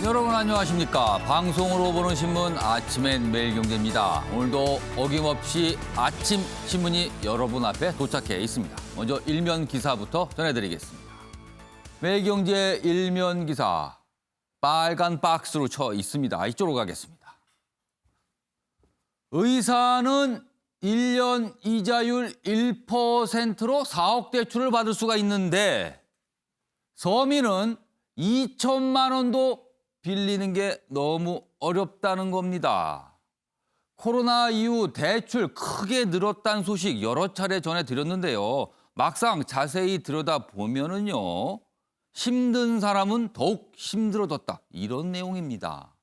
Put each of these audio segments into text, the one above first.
여러분 안녕하십니까. 방송으로 보는 신문 아침엔 매일경제입니다. 오늘도 어김없이 아침 신문이 여러분 앞에 도착해 있습니다. 먼저 일면 기사부터 전해드리겠습니다. 매일경제 일면 기사 빨간 박스로 쳐 있습니다. 이쪽으로 가겠습니다. 의사는 1년 이자율 1%로 4억 대출을 받을 수가 있는데 서민은 2천만 원도 빌리는 게 너무 어렵다는 겁니다. 코로나 이후 대출 크게 늘었다는 소식 여러 차례 전해드렸는데요. 막상 자세히 들여다보면은요. 힘든 사람은 더욱 힘들어졌다. 이런 내용입니다.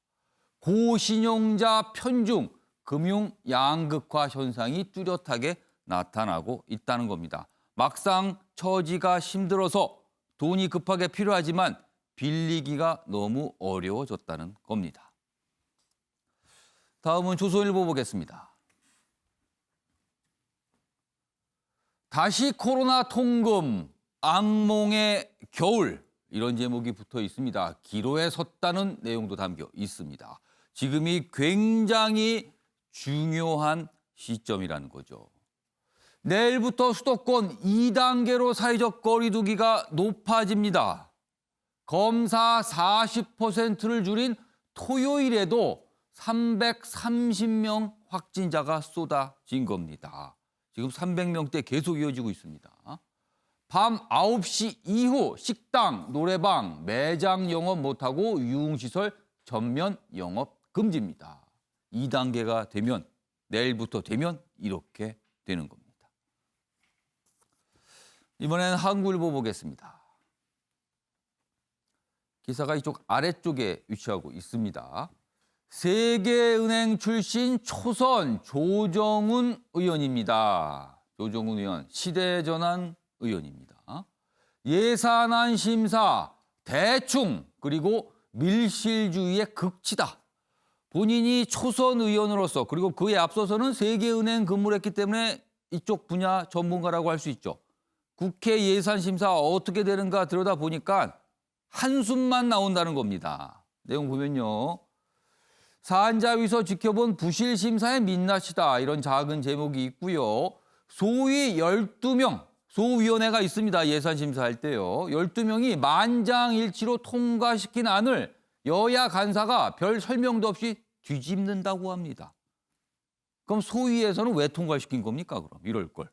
고신용자 편중, 금융 양극화 현상이 뚜렷하게 나타나고 있다는 겁니다. 막상 처지가 힘들어서 돈이 급하게 필요하지만 빌리기가 너무 어려워졌다는 겁니다. 다음은 조선일보 보겠습니다. 다시 코로나 통금, 악몽의 겨울 이런 제목이 붙어 있습니다. 기로에 섰다는 내용도 담겨 있습니다. 지금이 굉장히 중요한 시점이라는 거죠. 내일부터 수도권 2단계로 사회적 거리 두기가 높아집니다. 검사 40%를 줄인 토요일에도 330명 확진자가 쏟아진 겁니다. 지금 300명대 계속 이어지고 있습니다. 밤 9시 이후 식당, 노래방, 매장 영업 못하고 유흥시설 전면 영업 금지입니다. 2단계가 되면 내일부터 되면 이렇게 되는 겁니다. 이번엔 한국일보 보겠습니다. 기사가 이쪽 아래쪽에 위치하고 있습니다. 세계은행 출신 초선 조정훈 의원입니다. 조정훈 의원, 시대전환 의원입니다. 예산안 심사, 대충, 그리고 밀실주의의 극치다. 본인이 초선 의원으로서 그리고 그에 앞서서는 세계은행 근무를 했기 때문에 이쪽 분야 전문가라고 할 수 있죠. 국회 예산심사 어떻게 되는가 들여다보니까 한숨만 나온다는 겁니다. 내용 보면요. 산자위서 지켜본 부실심사의 민낯이다. 이런 작은 제목이 있고요. 소위 12명, 소위원회가 있습니다. 예산심사할 때요. 12명이 만장일치로 통과시킨 안을 여야 간사가 별 설명도 없이 뒤집는다고 합니다. 그럼 소위에서는 왜 통과시킨 겁니까? 그럼 이럴 걸.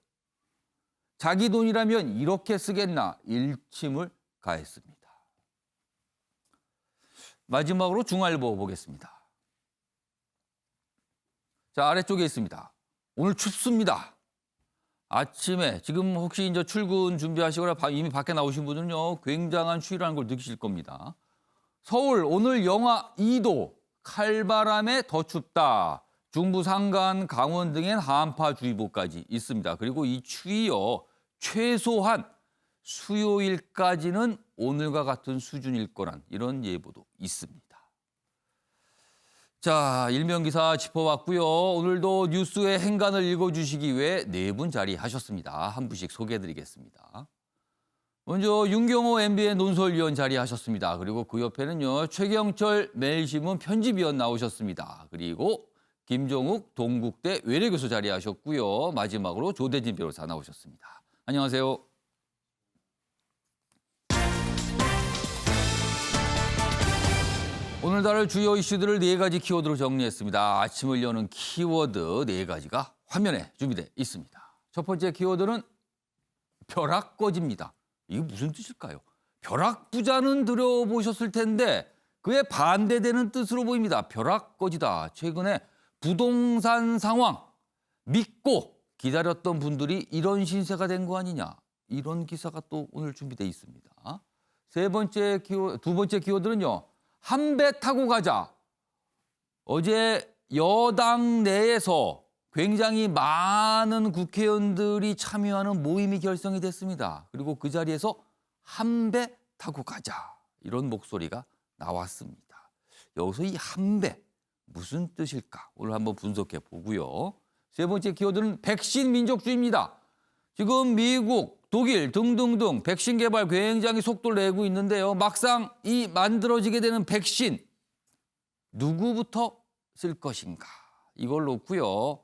자기 돈이라면 이렇게 쓰겠나 일침을 가했습니다. 마지막으로 중앙일보 보겠습니다. 자, 아래쪽에 있습니다. 오늘 춥습니다. 아침에 지금 혹시 이제 출근 준비하시거나 이미 밖에 나오신 분은요, 굉장한 추위라는 걸 느끼실 겁니다. 서울 오늘 영하 2도, 칼바람에 더 춥다. 중부 산간, 강원 등엔 한파주의보까지 있습니다. 그리고 이 추위요, 최소한 수요일까지는 오늘과 같은 수준일 거란 이런 예보도 있습니다. 자, 일면 기사 짚어봤고요. 오늘도 뉴스의 행간을 읽어주시기 위해 네 분 자리하셨습니다. 한 분씩 소개해드리겠습니다. 먼저 윤경호 MBN 논설위원 자리하셨습니다. 그리고 그 옆에는요, 최경철 매일신문 편집위원 나오셨습니다. 그리고 김종욱 동국대 외래교수 자리하셨고요. 마지막으로 조대진 변호사 나오셨습니다. 안녕하세요. 오늘 다룰 주요 이슈들을 네 가지 키워드로 정리했습니다. 아침을 여는 키워드 네 가지가 화면에 준비되어 있습니다. 첫 번째 키워드는 벼락거지입니다. 이게 무슨 뜻일까요? 벼락부자는 들어보셨을 텐데 그에 반대되는 뜻으로 보입니다. 벼락거지다. 최근에 부동산 상황 믿고 기다렸던 분들이 이런 신세가 된 거 아니냐. 이런 기사가 또 오늘 준비되어 있습니다. 두 번째 키워드는요. 한 배 타고 가자. 어제 여당 내에서 굉장히 많은 국회의원들이 참여하는 모임이 결성이 됐습니다. 그리고 그 자리에서 한 배 타고 가자. 이런 목소리가 나왔습니다. 여기서 이 한 배 무슨 뜻일까? 오늘 한번 분석해 보고요. 세 번째 키워드는 백신 민족주의입니다. 지금 미국, 독일 등등등 백신 개발 굉장히 속도를 내고 있는데요. 막상 이 만들어지게 되는 백신 누구부터 쓸 것인가 이걸 놓고요.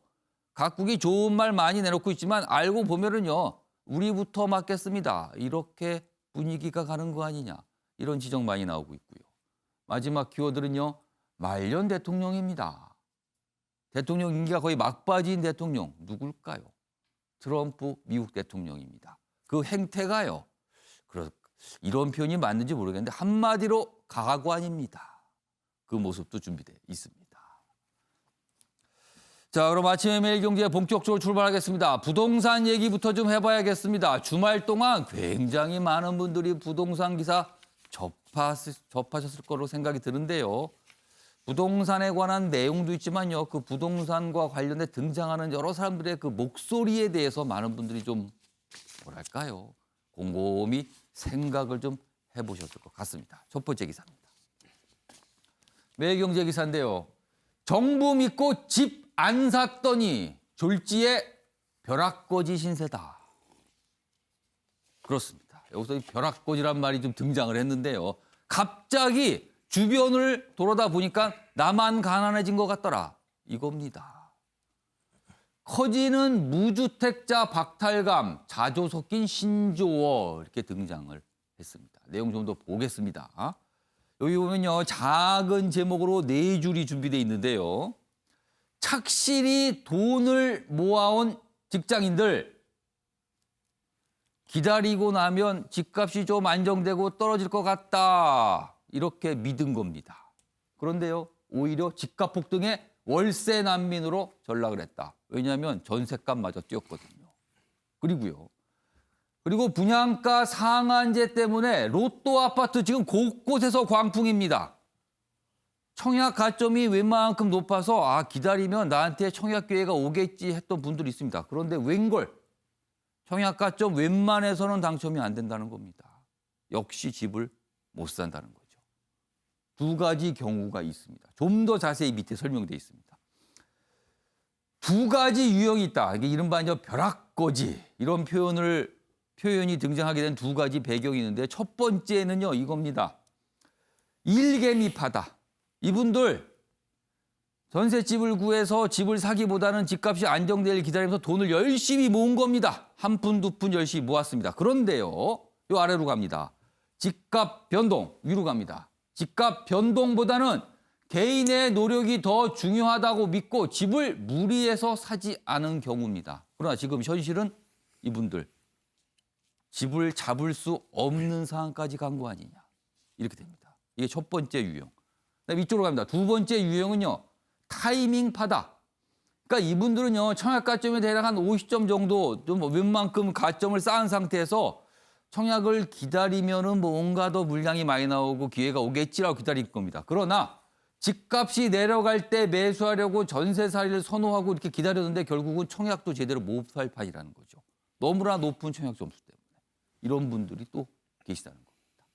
각국이 좋은 말 많이 내놓고 있지만 알고 보면은요. 우리부터 맡겠습니다. 이렇게 분위기가 가는 거 아니냐. 이런 지적 많이 나오고 있고요. 마지막 키워드는요. 말년 대통령입니다. 대통령 임기가 거의 막바지인 대통령 누굴까요? 트럼프 미국 대통령입니다. 그 행태가요. 이런 표현이 맞는지 모르겠는데 한마디로 가관입니다. 그 모습도 준비되어 있습니다. 자, 그럼 아침에 매일경제 본격적으로 출발하겠습니다. 부동산 얘기부터 좀 해봐야겠습니다. 주말 동안 굉장히 많은 분들이 부동산 기사 접하셨을 거로 생각이 드는데요. 부동산에 관한 내용도 있지만요. 그 부동산과 관련해 등장하는 여러 사람들의 그 목소리에 대해서 많은 분들이 좀 뭐랄까요. 곰곰이 생각을 좀 해보셨을 것 같습니다. 첫 번째 기사입니다. 매일경제 기사인데요. 정부 믿고 집 안 샀더니 졸지에 벼락거지 신세다. 그렇습니다. 여기서 이 벼락거지란 말이 좀 등장을 했는데요. 갑자기 주변을 돌아다 보니까 나만 가난해진 것 같더라. 이겁니다. 커지는 무주택자 박탈감, 자조 섞인 신조어 이렇게 등장을 했습니다. 내용 좀 더 보겠습니다. 여기 보면요. 작은 제목으로 4줄이 준비되어 있는데요. 착실히 돈을 모아온 직장인들 기다리고 나면 집값이 좀 안정되고 떨어질 것 같다. 이렇게 믿은 겁니다. 그런데요. 오히려 집값 폭등에 월세 난민으로 전락을 했다. 왜냐하면 전셋값마저 뛰었거든요. 그리고 분양가 상한제 때문에 로또 아파트 지금 곳곳에서 광풍입니다. 청약 가점이 웬만큼 높아서 기다리면 나한테 청약 기회가 오겠지 했던 분들이 있습니다. 그런데 웬걸 청약 가점 웬만해서는 당첨이 안 된다는 겁니다. 역시 집을 못 산다는 거죠. 두 가지 경우가 있습니다. 좀 더 자세히 밑에 설명되어 있습니다. 두 가지 유형이 있다. 이게 이른바 벼락거지 이런 표현이 등장하게 된 두 가지 배경이 있는데 첫 번째는요 이겁니다. 일개미파다. 이분들 전셋집을 구해서 집을 사기보다는 집값이 안정될 기다리면서 돈을 열심히 모은 겁니다. 한 푼, 두 푼 열심히 모았습니다. 그런데요. 요 아래로 갑니다. 집값 변동 위로 갑니다. 집값 변동보다는 개인의 노력이 더 중요하다고 믿고 집을 무리해서 사지 않은 경우입니다. 그러나 지금 현실은 이분들 집을 잡을 수 없는 상황까지 간 거 아니냐. 이렇게 됩니다. 이게 첫 번째 유형. 위쪽으로 갑니다. 두 번째 유형은요. 타이밍파다. 그러니까 이분들은요. 청약 가점에 대략 한 50점 정도 좀 웬만큼 가점을 쌓은 상태에서 청약을 기다리면은 뭔가 더 물량이 많이 나오고 기회가 오겠지라고 기다릴 겁니다. 그러나 집값이 내려갈 때 매수하려고 전세살이를 선호하고 이렇게 기다렸는데 결국은 청약도 제대로 못 살 판이라는 거죠. 너무나 높은 청약 점수 때문에. 이런 분들이 또 계시다는 겁니다.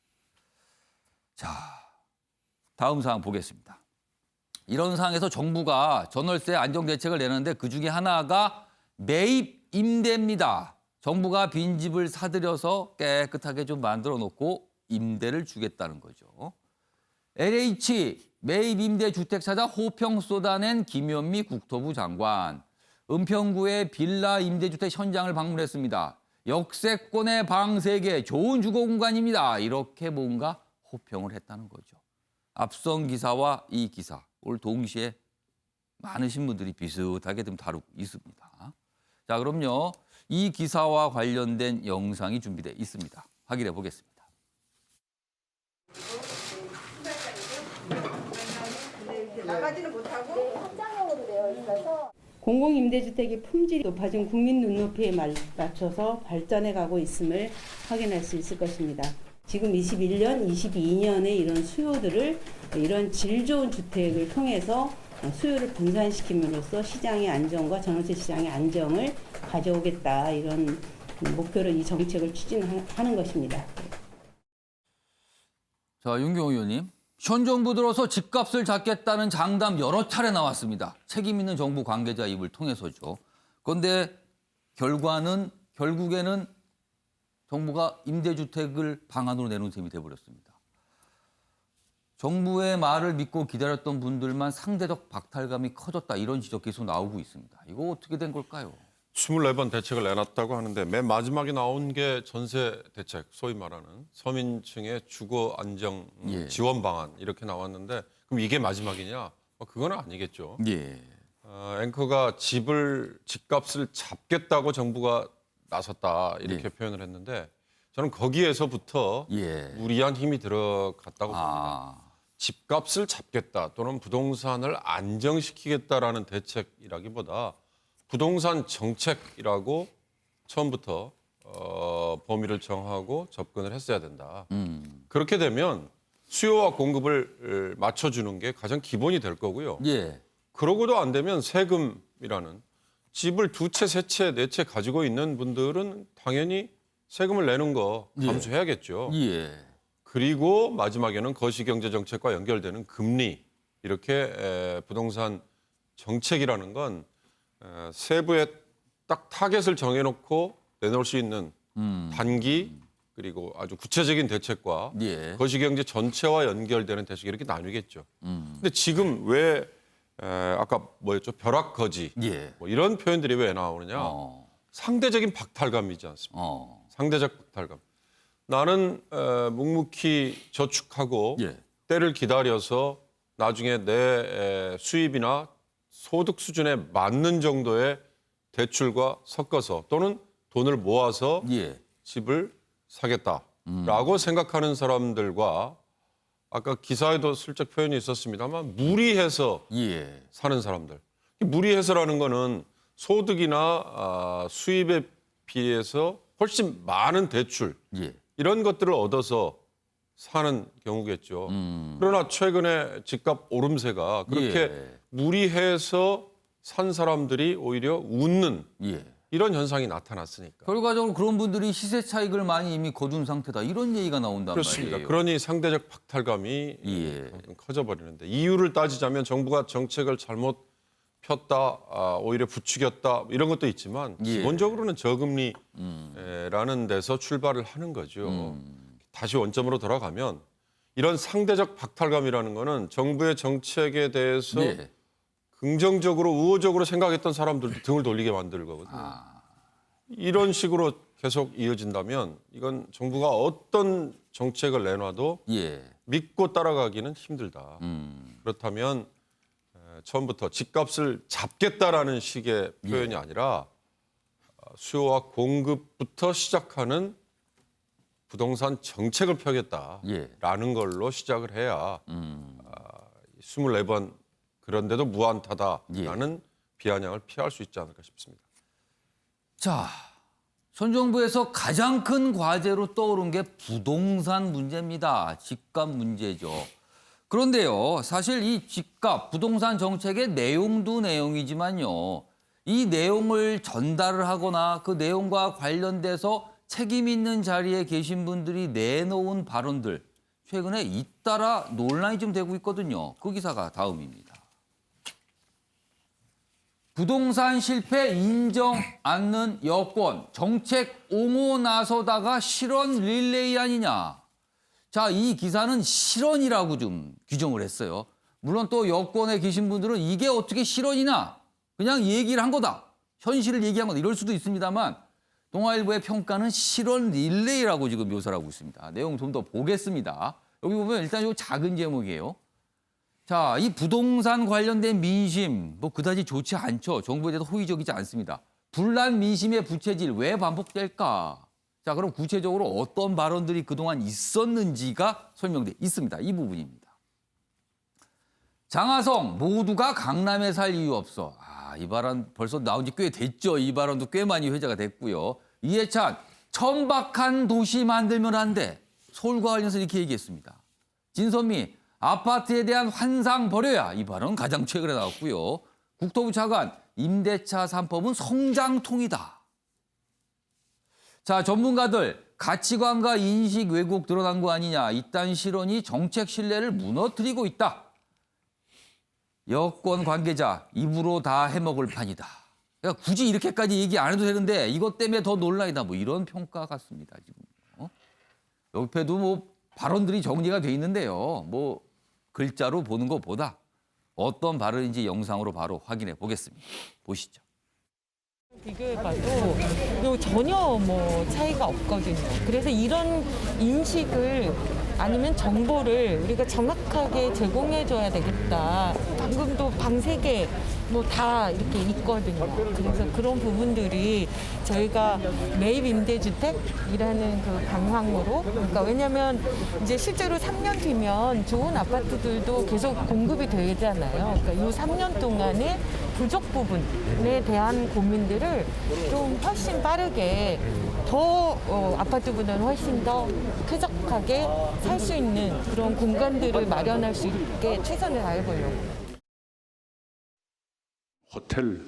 자, 다음 사항 보겠습니다. 이런 상황에서 정부가 전월세 안정대책을 내는데 그중에 하나가 매입 임대입니다. 정부가 빈집을 사들여서 깨끗하게 좀 만들어 놓고 임대를 주겠다는 거죠. LH 매입 임대 주택 찾아 호평 쏟아낸 김현미 국토부 장관. 은평구의 빌라 임대주택 현장을 방문했습니다. 역세권의 방 3개, 좋은 주거 공간입니다. 이렇게 뭔가 호평을 했다는 거죠. 앞선 기사와 이 기사, 오늘 동시에 많으신 분들이 비슷하게 좀 다루고 있습니다. 자, 그럼요. 이 기사와 관련된 영상이 준비되어 있습니다. 확인해 보겠습니다. 나가지는 못하고 현장형으로 되어 있어서 공공임대주택의 품질이 높아진 국민 눈높이에 맞춰서 발전해 가고 있음을 확인할 수 있을 것입니다. 지금 21년, 22년의 이런 수요들을 이런 질 좋은 주택을 통해서 수요를 분산시킴으로써 시장의 안정과 전월세 시장의 안정을 가져오겠다 이런 목표로 이 정책을 추진하는 것입니다. 자, 윤경호 의원님. 현 정부 들어서 집값을 잡겠다는 장담 여러 차례 나왔습니다. 책임 있는 정부 관계자 입을 통해서죠. 그런데 결국에는 정부가 임대주택을 방안으로 내놓은 셈이 돼버렸습니다. 정부의 말을 믿고 기다렸던 분들만 상대적 박탈감이 커졌다. 이런 지적 계속 나오고 있습니다. 이거 어떻게 된 걸까요? 24번 대책을 내놨다고 하는데 맨 마지막에 나온 게 전세 대책, 소위 말하는 서민층의 주거 안정 예. 지원 방안 이렇게 나왔는데 그럼 이게 마지막이냐? 그건 아니겠죠. 예. 앵커가 집값을 잡겠다고 정부가 나섰다 이렇게 예. 표현을 했는데 저는 거기에서부터 예. 무리한 힘이 들어갔다고 봅니다. 아. 집값을 잡겠다 또는 부동산을 안정시키겠다라는 대책이라기보다 부동산 정책이라고 처음부터 범위를 정하고 접근을 했어야 된다. 그렇게 되면 수요와 공급을 맞춰주는 게 가장 기본이 될 거고요. 예. 그러고도 안 되면 세금이라는 집을 두 채, 세 채, 네 채 가지고 있는 분들은 당연히 세금을 내는 거 감수해야겠죠. 예. 그리고 마지막에는 거시경제 정책과 연결되는 금리 이렇게 부동산 정책이라는 건 세부에 딱 타겟을 정해놓고 내놓을 수 있는 단기 그리고 아주 구체적인 대책과 예. 거시경제 전체와 연결되는 대책 이렇게 나뉘겠죠. 근데 지금 왜 아까 뭐였죠? 벼락거지 예. 뭐 이런 표현들이 왜 나오느냐? 상대적인 박탈감이지 않습니까? 상대적 박탈감. 나는 묵묵히 저축하고 예. 때를 기다려서 나중에 내 수입이나 소득 수준에 맞는 정도의 대출과 섞어서 또는 돈을 모아서 예. 집을 사겠다라고 생각하는 사람들과 아까 기사에도 슬쩍 표현이 있었습니다만 무리해서 예. 사는 사람들. 이 무리해서라는 거는 소득이나 수입에 비해서 훨씬 많은 대출 예. 이런 것들을 얻어서 사는 경우겠죠. 그러나 최근에 집값 오름세가 그렇게 예. 무리해서 산 사람들이 오히려 웃는 예. 이런 현상이 나타났으니까. 결과적으로 그런 분들이 시세 차익을 많이 이미 거둔 상태다. 이런 얘기가 나온단 그렇습니다. 말이에요. 그러니 상대적 박탈감이 예. 점점 커져버리는데 이유를 따지자면 정부가 정책을 잘못 폈다, 오히려 부추겼다 이런 것도 있지만 예. 기본적으로는 저금리라는 데서 출발을 하는 거죠. 다시 원점으로 돌아가면 이런 상대적 박탈감이라는 거는 정부의 정책에 대해서 예. 긍정적으로 우호적으로 생각했던 사람들도 등을 돌리게 만들 거거든요. 이런 식으로 계속 이어진다면 이건 정부가 어떤 정책을 내놔도 예. 믿고 따라가기는 힘들다. 그렇다면 처음부터 집값을 잡겠다라는 식의 표현이 아니라 수요와 공급부터 시작하는 부동산 정책을 펴겠다라는 예. 걸로 시작을 해야 24번 그런데도 무안타다라는 비아냥을 피할 수 있지 않을까 싶습니다. 자, 현 정부에서 가장 큰 과제로 떠오른 게 부동산 문제입니다. 집값 문제죠. 그런데요, 사실 이 집값, 부동산 정책의 내용도 내용이지만요. 이 내용을 전달을 하거나 그 내용과 관련돼서 책임 있는 자리에 계신 분들이 내놓은 발언들, 최근에 잇따라 논란이 좀 되고 있거든요. 그 기사가 다음입니다. 부동산 실패 인정 않는 여권, 정책 옹호 나서다가 실언 릴레이 아니냐. 자, 이 기사는 실언이라고 좀 규정을 했어요. 물론 또 여권에 계신 분들은 이게 어떻게 실언이냐. 그냥 얘기를 한 거다. 현실을 얘기한 거다. 이럴 수도 있습니다만 동아일보의 평가는 실언 릴레이라고 지금 묘사를 하고 있습니다. 내용 좀 더 보겠습니다. 여기 보면 일단 이 작은 제목이에요. 자, 이 부동산 관련된 민심 뭐 그다지 좋지 않죠. 정부에 대해서 호의적이지 않습니다. 분란 민심의 부채질 왜 반복될까? 자, 그럼 구체적으로 어떤 발언들이 그동안 있었는지가 설명돼 있습니다. 이 부분입니다. 장하성 모두가 강남에 살 이유 없어. 이 발언 벌써 나온 지 꽤 됐죠. 이 발언도 꽤 많이 회자가 됐고요. 이해찬 천박한 도시 만들면 안 돼. 서울과 관련해서 이렇게 얘기했습니다. 진선미 아파트에 대한 환상 버려야. 이 발언 가장 최근에 나왔고요. 국토부 차관 임대차 3법은 성장통이다. 자, 전문가들 가치관과 인식 왜곡 드러난 거 아니냐. 이딴 실언이 정책 신뢰를 무너뜨리고 있다. 여권 관계자 입으로 다 해먹을 판이다. 그러니까 굳이 이렇게까지 얘기 안 해도 되는데 이것 때문에 더 논란이다. 뭐 이런 평가 같습니다. 지금. 옆에도 뭐 발언들이 정리가 돼 있는데요. 뭐 글자로 보는 것보다 어떤 발언인지 영상으로 바로 확인해 보겠습니다. 보시죠. 비교해봐도 전혀 뭐 차이가 없거든요. 그래서 이런 인식을 아니면 정보를 우리가 정확하게 제공해줘야 되겠다. 방금도 방 3개 뭐 다 이렇게 있거든요. 그래서 그런 부분들이 저희가 매입 임대주택이라는 그 방향으로, 그러니까 왜냐하면 이제 실제로 3년 뒤면 좋은 아파트들도 계속 공급이 되잖아요. 그러니까 이 3년 동안에 부족 부분에 대한 고민들을 좀 훨씬 빠르게 더 아파트보다는 훨씬 더 쾌적하게 살 수 있는 그런 공간들을 마련할 수 있게 최선을 다해보려고. 호텔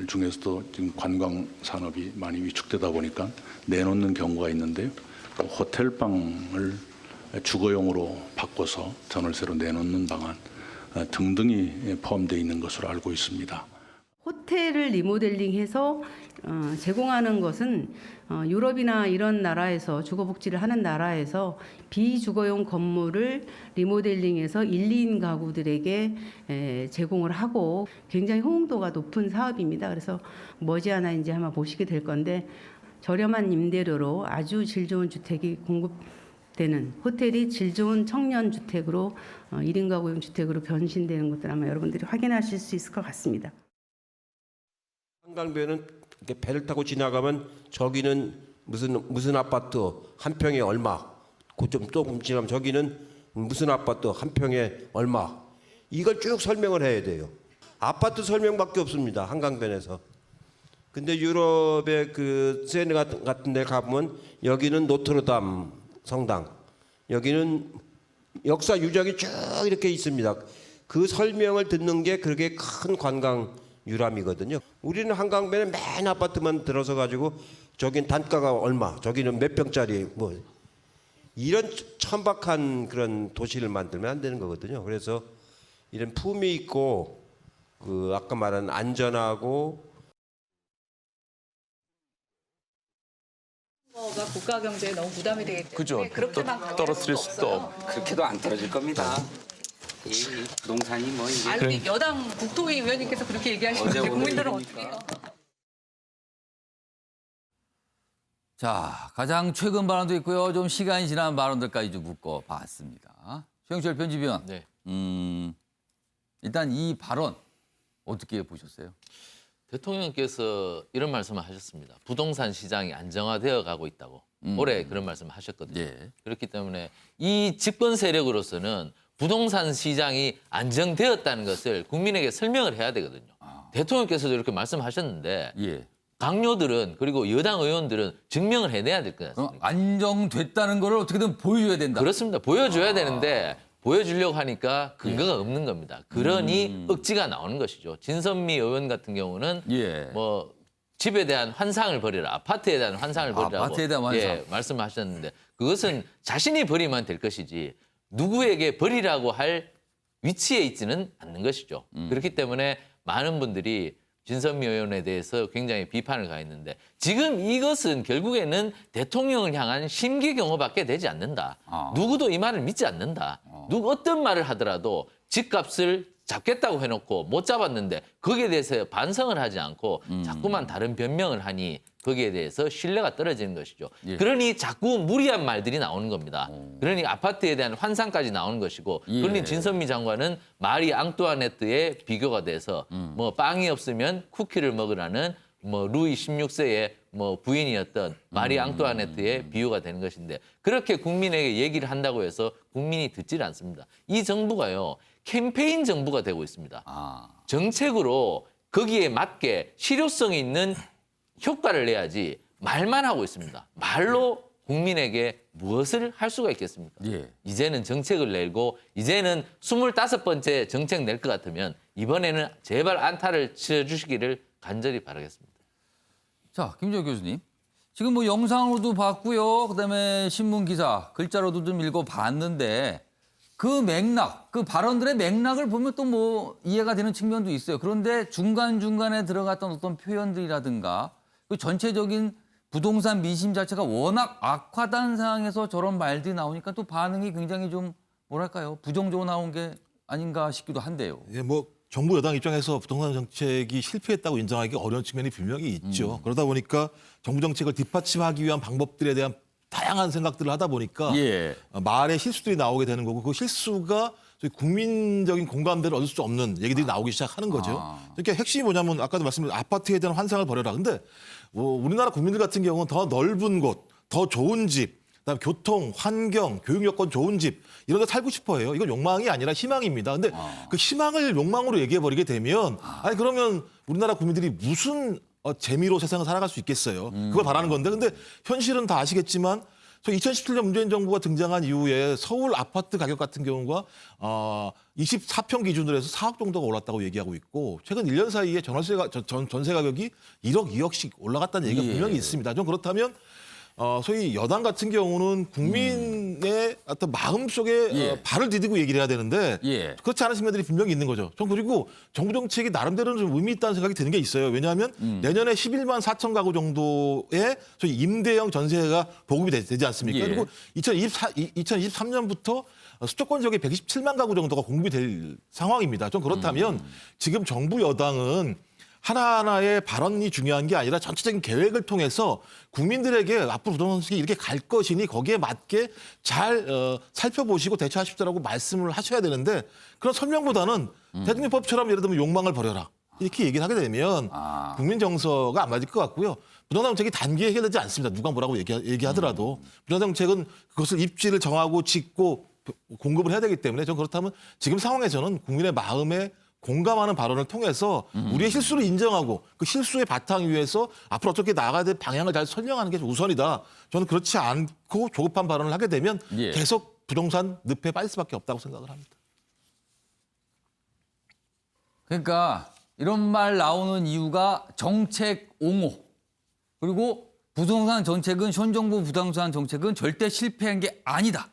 중에서도 지금 관광 산업이 많이 위축되다 보니까 내놓는 경우가 있는데요. 호텔방을 주거용으로 바꿔서 전월세로 내놓는 방안 등등이 포함되어 있는 것으로 알고 있습니다. 호텔을 리모델링해서 제공하는 것은 유럽이나 이런 나라에서 주거복지를 하는 나라에서 비주거용 건물을 리모델링해서 1, 2인 가구들에게 제공을 하고 굉장히 호응도가 높은 사업입니다. 그래서 머지않아 이제 아마 보시게 될 건데 저렴한 임대료로 아주 질 좋은 주택이 공급되는 호텔이 질 좋은 청년 주택으로 1인 가구용 주택으로 변신되는 것들 아마 여러분들이 확인하실 수 있을 것 같습니다. 한강변은 이렇게 배를 타고 지나가면 저기는 무슨 아파트 한 평에 얼마, 좀 조금 지나면 저기는 무슨 아파트 한 평에 얼마, 이걸 쭉 설명을 해야 돼요. 아파트 설명밖에 없습니다, 한강변에서. 근데 유럽의 그 세네 같은 데 가보면 여기는 노트르담 성당, 여기는 역사 유적이 쭉 이렇게 있습니다. 그 설명을 듣는 게 그렇게 큰 관광 유람이거든요. 우리는 한강변에 맨 아파트만 들어서 가지고 저긴 단가가 얼마, 저기는 몇 평짜리 뭐 이런 천박한 그런 도시를 만들면 안 되는 거거든요. 그래서 이런 품위 있고 그 아까 말한 안전하고 가 국가 경제에 너무 부담이 되기 때문에 그죠. 그렇게만 떨어뜨릴 수도 없고. 그렇게도 안 떨어질 겁니다. 이 농산이 뭐 이게 아니 여당 국토위 의원님께서 그렇게 얘기하시는데 국민들은 어떻게 해요? 자, 가장 최근 발언도 있고요. 좀 시간이 지난 발언들까지 좀 묶어봤습니다. 최영철 편집위원. 네. 일단 이 발언 어떻게 보셨어요? 대통령께서 이런 말씀을 하셨습니다. 부동산 시장이 안정화되어 가고 있다고. 올해 그런 말씀을 하셨거든요. 예. 그렇기 때문에 이 집권 세력으로서는 부동산 시장이 안정되었다는 것을 국민에게 설명을 해야 되거든요. 대통령께서도 이렇게 말씀하셨는데 예. 강요들은 그리고 여당 의원들은 증명을 해내야 될 것 같습니다. 안정됐다는 거를 어떻게든 보여줘야 된다. 그렇습니다. 보여줘야 되는데 보여주려고 하니까 근거가 없는 겁니다. 그러니 억지가 나오는 것이죠. 진선미 의원 같은 경우는 예. 뭐 집에 대한 환상을 버리라, 아파트에 대한 환상을 버리라고 아파트에 대한 환상. 예, 말씀하셨는데 그것은 자신이 버리면 될 것이지 누구에게 버리라고 할 위치에 있지는 않는 것이죠. 그렇기 때문에 많은 분들이 진선미 의원에 대해서 굉장히 비판을 가했는데 지금 이것은 결국에는 대통령을 향한 심기 경호밖에 되지 않는다. 누구도 이 말을 믿지 않는다. 누구 어떤 말을 하더라도 집값을 잡겠다고 해놓고 못 잡았는데 거기에 대해서 반성을 하지 않고 자꾸만 다른 변명을 하니 거기에 대해서 신뢰가 떨어지는 것이죠. 예. 그러니 자꾸 무리한 말들이 나오는 겁니다. 그러니 아파트에 대한 환상까지 나오는 것이고 예. 그러니 진선미 장관은 마리 앙뚜아네트의 비교가 돼서 뭐 빵이 없으면 쿠키를 먹으라는 뭐 루이 16세의 뭐 부인이었던 마리 앙뚜아네트의 비유가 되는 것인데 그렇게 국민에게 얘기를 한다고 해서 국민이 듣질 않습니다. 이 정부가요. 캠페인 정부가 되고 있습니다. 정책으로 거기에 맞게 실효성이 있는 효과를 내야지 말만 하고 있습니다. 말로 국민에게 무엇을 할 수가 있겠습니까? 예. 이제는 정책을 내고 이제는 25번째 정책 낼 것 같으면 이번에는 제발 안타를 치러주시기를 간절히 바라겠습니다. 자, 김재호 교수님. 지금 뭐 영상으로도 봤고요. 그다음에 신문 기사, 글자로도 좀 읽어봤는데 그 맥락, 그 발언들의 맥락을 보면 또 뭐 이해가 되는 측면도 있어요. 그런데 중간중간에 들어갔던 어떤 표현들이라든가 그 전체적인 부동산 민심 자체가 워낙 악화된 상황에서 저런 말들이 나오니까 또 반응이 굉장히 좀 뭐랄까요? 부정적으로 나온 게 아닌가 싶기도 한데요. 예, 뭐 정부 여당 입장에서 부동산 정책이 실패했다고 인정하기 어려운 측면이 분명히 있죠. 그러다 보니까 정부 정책을 뒷받침하기 위한 방법들에 대한 다양한 생각들을 하다 보니까 예. 말에 실수들이 나오게 되는 거고 그 실수가 저희 국민적인 공감대를 얻을 수 없는 얘기들이 나오기 시작하는 거죠. 그러니까 핵심이 뭐냐면 아까도 말씀드린 아파트에 대한 환상을 버려라. 근데 우리나라 국민들 같은 경우는 더 넓은 곳, 더 좋은 집, 그다음에 교통, 환경, 교육 여건 좋은 집 이런 데 살고 싶어해요. 이건 욕망이 아니라 희망입니다. 근데 그 희망을 욕망으로 얘기해 버리게 되면 아니 그러면 우리나라 국민들이 무슨 재미로 세상을 살아갈 수 있겠어요. 그걸 바라는 건데 근데 현실은 다 아시겠지만 2017년 문재인 정부가 등장한 이후에 서울 아파트 가격 같은 경우가 24평 기준으로 해서 4억 정도가 올랐다고 얘기하고 있고 최근 1년 사이에 전세 가격이 1억, 2억씩 올라갔다는 얘기가 분명히 있습니다. 좀 그렇다면 소위 여당 같은 경우는 국민의 어떤 마음속에 발을 디디고 얘기를 해야 되는데 그렇지 않은 측면들이 분명히 있는 거죠. 전 그리고 정부 정책이 나름대로는 좀 의미 있다는 생각이 드는 게 있어요. 왜냐하면 내년에 11만 4천 가구 정도의 소위 임대형 전세가 보급이 되지 않습니까? 그리고 2023년부터 수도권 지역에 127만 가구 정도가 공급이 될 상황입니다. 좀 그렇다면 지금 정부 여당은 하나하나의 발언이 중요한 게 아니라 전체적인 계획을 통해서 국민들에게 앞으로 부동산 정책이 이렇게 갈 것이니 거기에 맞게 잘 살펴보시고 대처하십시오라고 말씀을 하셔야 되는데 그런 설명보다는 대통령법처럼 예를 들면 욕망을 버려라. 이렇게 얘기를 하게 되면 국민 정서가 안 맞을 것 같고요. 부동산 정책이 단기에 해결되지 않습니다. 누가 뭐라고 얘기하더라도. 부동산 정책은 그것을 입지를 정하고 짓고 공급을 해야 되기 때문에 저는 그렇다면 지금 상황에서는 국민의 마음에 공감하는 발언을 통해서 우리의 실수를 인정하고 그 실수의 바탕 위에서 앞으로 어떻게 나가야 될 방향을 잘 설명하는 게 우선이다. 저는 그렇지 않고 조급한 발언을 하게 되면 계속 부동산 늪에 빠질 수밖에 없다고 생각을 합니다. 그러니까 이런 말 나오는 이유가 정책 옹호 그리고 부동산 정책은 현 정부 부동산 정책은 절대 실패한 게 아니다.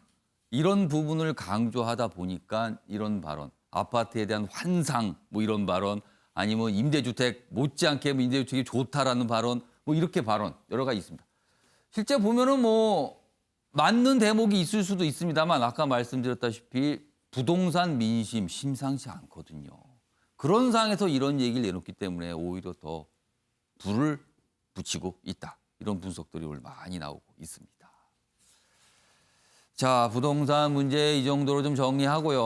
이런 부분을 강조하다 보니까 이런 발언. 아파트에 대한 환상 뭐 이런 발언 아니면 임대주택 못지않게 뭐 임대주택이 좋다라는 발언 뭐 이렇게 발언 여러 가지 있습니다. 실제 보면은 뭐 맞는 대목이 있을 수도 있습니다만 아까 말씀드렸다시피 부동산 민심 심상치 않거든요. 그런 상황에서 이런 얘기를 내놓기 때문에 오히려 더 불을 붙이고 있다. 이런 분석들이 오늘 많이 나오고 있습니다. 자, 부동산 문제 이 정도로 좀 정리하고요.